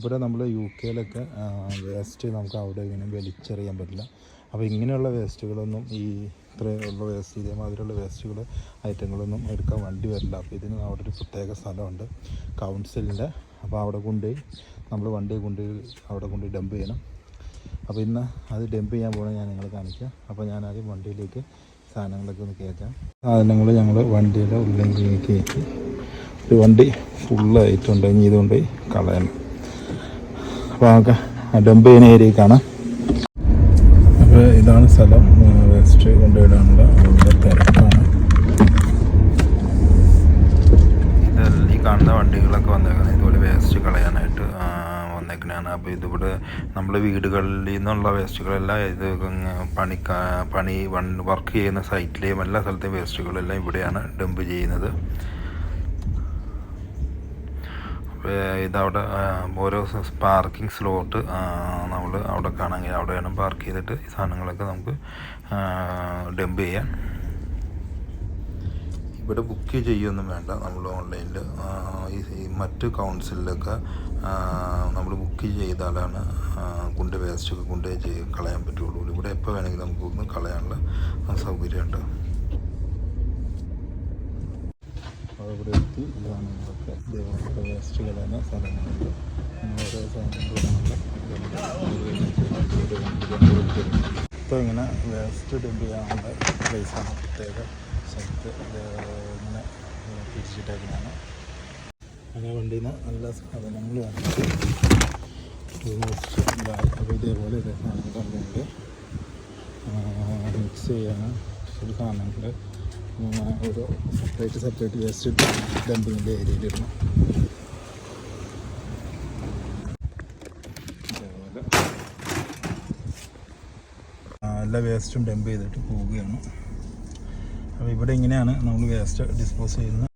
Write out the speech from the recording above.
ഇവിടെ നമ്മൾ UK waste നമുക്ക് അവിടെ ഇങ്ങനെ വലിച്ചെറിയാൻ പറ്റില്ല. അപ്പോൾ ഇങ്ങനെയുള്ള വേസ്റ്റുകളൊന്നും ഇത്രയുള്ള വേസ്റ്റ് ഇതേമാതിരിയുള്ള വേസ്റ്റുകൾ ഐറ്റങ്ങളൊന്നും എടുക്കാൻ വണ്ടി വരില്ല. അപ്പോൾ ഇതിന് അവിടെ ഒരു പ്രത്യേക സ്ഥലമുണ്ട് കൗൺസിലിൻ്റെ. അപ്പോൾ അവിടെ കൊണ്ടുപോയി നമ്മൾ വണ്ടി അവിടെ കൊണ്ടുപോയി ഡംപ് ചെയ്യണം. അപ്പോൾ ഇന്ന് അത് ഡംപ് ചെയ്യാൻ പോകണം ഞാൻ നിങ്ങളെ കാണിക്കാം. അപ്പോൾ ഞാനാദ്യം വണ്ടിയിലേക്ക് സാധനങ്ങളൊക്കെ ഒന്ന് കയറ്റാം. സാധനങ്ങൾ ഞങ്ങൾ വണ്ടിയുടെ ഉള്ളിലേക്ക് കയറ്റി ഒരു വണ്ടി ഫുള്ളായിട്ടുണ്ട്. ഇനി ഇതുകൊണ്ട് കളയണം. അപ്പോൾ നമുക്ക് ഡംപ് ചെയ്യുന്ന ഏരിയക്കാണ്. അപ്പോൾ ഇതാണ് സ്ഥലം. വേസ്റ്റ് കൊണ്ടുപോയിടാനുള്ള വളരെ തിരക്കാണ്. ഈ കാണുന്ന വണ്ടികളൊക്കെ വന്നേക്കുന്നത് ഇതുപോലെ വേസ്റ്റ് കളയാനായിട്ട് വന്നേക്കണതാണ്. അപ്പോൾ ഇതിവിടെ നമ്മൾ വീടുകളിൽ നിന്നുള്ള വേസ്റ്റുകളെല്ലാം ഇത് വർക്ക് ചെയ്യുന്ന സൈറ്റിലെയും എല്ലാ സ്ഥലത്തെയും വേസ്റ്റുകളെല്ലാം ഇവിടെയാണ് ഡംപ് ചെയ്യുന്നത്. ഇതവിടെ ഓരോ പാർക്കിംഗ് സ്ലോട്ട് നമ്മൾ അവിടെ കാണാമെങ്കിൽ അവിടെ വേണം പാർക്ക് ചെയ്തിട്ട് ഈ സാധനങ്ങളൊക്കെ നമുക്ക് ഡംപ് ചെയ്യാൻ. ഇവിടെ ബുക്ക് ചെയ്യൊന്നും വേണ്ട. നമ്മൾ ഓൺലൈനിൽ ഈ മറ്റ് കൗൺസിലൊക്കെ നമ്മൾ ബുക്ക് ചെയ്താലാണ് വേസ്റ്റൊക്കെ കളയാൻ പറ്റുള്ളൂ. ഇവിടെ എപ്പോൾ വേണമെങ്കിലും നമുക്കൊന്ന് കളയാനുള്ള സൗകര്യമുണ്ട്. അവിടെ എത്തി സാധനങ്ങളൊക്കെ ഇതേപോലത്തെ വേസ്റ്റുകളാണ് സ്ഥലങ്ങളുണ്ട്. ഓരോ സാധനങ്ങളുള്ള ഇപ്പോൾ ഇങ്ങനെ വേസ്റ്റ് ഡംപ് ചെയ്യാനുള്ള പ്ലേസാണ്. പ്രത്യേക സ്ഥലത്ത് ഇങ്ങനെ തിരിച്ചിട്ടേക്കുന്നതാണ്. അങ്ങനെ വണ്ടിയിൽ നിന്ന് നല്ല സാധനങ്ങൾ വന്നിട്ട് അപ്പോൾ ഇതേപോലെ സാധനങ്ങൾ കണ്ടുകൊണ്ട് മിക്സ് ചെയ്യാൻ ഒരു സാധനങ്ങൾ ഓരോ സെപ്പറേറ്റ് വേസ്റ്റ് ഡംപിങ്ങിൻ്റെ ഏരിയയിലിടണം. അതേപോലെ എല്ലാ വേസ്റ്റും ഡംപ് ചെയ്തിട്ട് പോവുകയാണ്. അപ്പോൾ ഇവിടെ ഇങ്ങനെയാണ് നമ്മൾ വേസ്റ്റ് ഡിസ്പോസ് ചെയ്യുന്നത്.